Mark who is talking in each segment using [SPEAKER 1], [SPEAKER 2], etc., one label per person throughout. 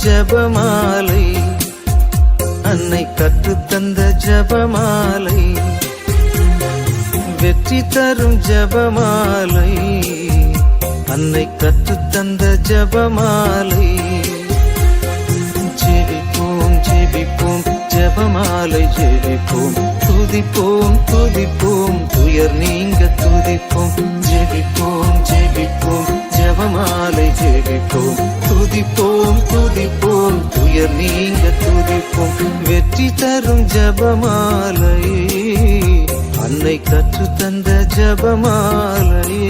[SPEAKER 1] ஜபமாலை, அன்னை கற்றுத்தந்த ஜபமாலை, வெற்றி தரும் ஜபமாலை, அன்னை கற்றுத்தந்த ஜபமாலை. ஜெபிப்போம் ஜெபிப்போம் ஜபமாலை ஜெபிப்போம், துதிப்போம் துதிப்போம் துயர் நீங்க துதிப்போம். ஜெபிப்போம் ஜெபிப்போம் ஜபமாலை ஜெபிப்போம், துதிப்போம் துதிப்போம் துயர் நீங்க துதிப்போம். வெற்றி தரும் ஜபமாலை, அன்னை கற்றுத்தந்த ஜபமாலை.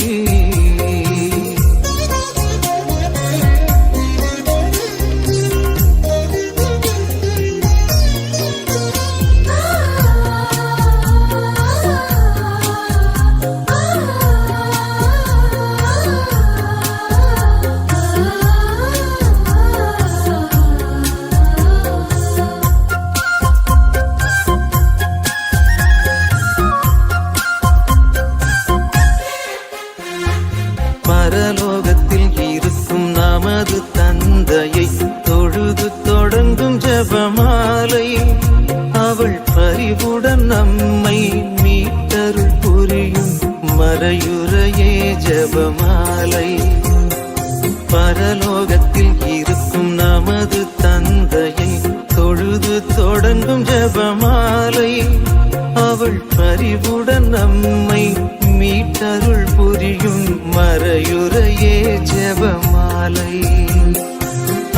[SPEAKER 1] பரலோகத்தில் இருக்கும் நமது தந்தையை தொழுது தொடங்கும் ஜபமாலை, அவள் பரிவுடன் நம்மை மீட்டருள் புரியும் மறையுறையே ஜபமாலை. பரலோகத்தில் இருக்கும் நமது தந்தையை தொழுது தொடங்கும் ஜபமாலை, அவள் பரிவுடன் நம்மை மீட்டருள் புரியும் மறையுறையே ஜபமாலை.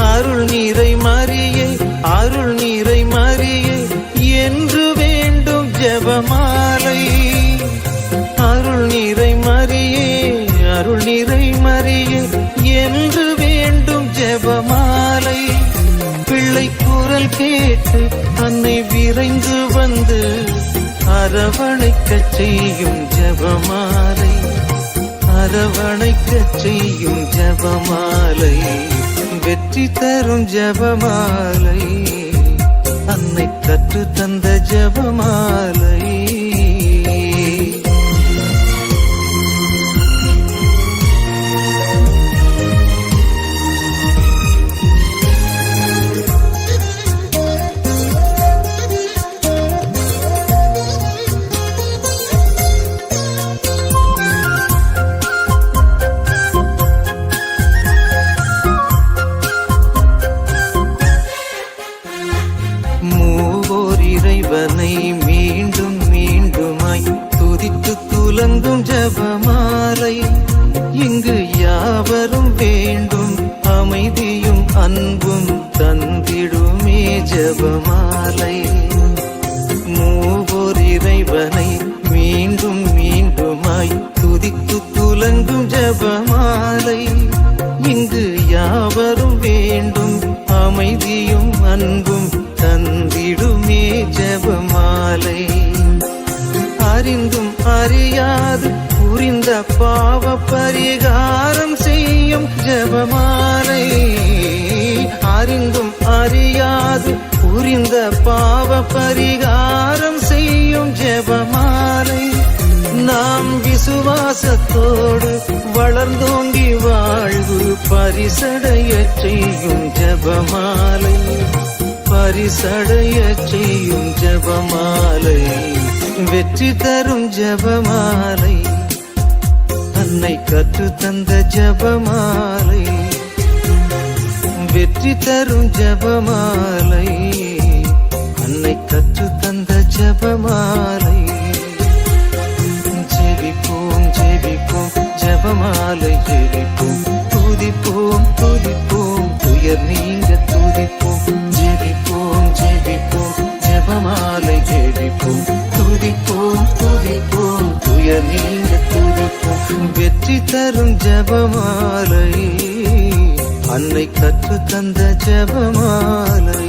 [SPEAKER 1] அருள் நீரை மரியே அருள் நீரை மரியே என்று வேண்டும் ஜபமாலை. அருள் நீரை மரியே அருள் நீரை மரியே என்று வேண்டும் ஜபமாலை. பிள்ளை குரல் கேட்டு அன்னை விரைந்து வந்து அரவணைக்கச் செய்யும் ஜபமாலை, அரவணைக்கச் செய்யும் ஜபமாலை. வெற்றி தரும் ஜபமாலை, அன்னை கற்று தந்த ஜபமாலை. இறைவனை மீண்டும் மீண்டுமாய் துதித்து துலங்கும் ஜபமாலை, இங்கு யாவரும் வேண்டும் அமைதியும் அன்பும் தந்திடுமே ஜபமாலை. மூவோர் இறைவனை மீண்டும் மீண்டுமாய் துதித்து துலங்கும் ஜபமாலை, இங்கு யாவரும் வேண்டும் அமைதியும் அன்பும் தந்திடுமே ஜபமாலை. அறிந்தும் அறியாது புரிந்த பாவ பரிகாரம் செய்யும் ஜபமாலை, அறிந்தும் அறியாது புரிந்த பாவ பரிகாரம் செய்யும் ஜபமாலை. நாம் விசுவாசத்தோடு வளர்ந்தோங்கி வாழ்வு பரிசடைய செய்யும் ஜபமாலை, பரிசடைய செய்யும் ஜபமாலை. வெற்றி தரும் ஜபமாலை, அன்னை கற்று தந்த ஜபமாலை. வெற்றி தரும் ஜபமாலை, அன்னை கற்று தந்த ஜபமாலை. ஜெபிப்போம் ஜெபிப்போம் ஜபமாலை ஜெபிப்போம், துதிப்போம் துதிப்போம் துயர் நீங்க துதிப்போம். ஜெபிப்போம் ஜெபிப்போம் ஜபமாலை ஜெபிப்போம், துதிப்போம் துதிப்போம் துயர் நீங்க துதிப்போம். வெற்றி தரும் ஜபமாலை, அன்னை கற்று தந்த ஜபமாலை.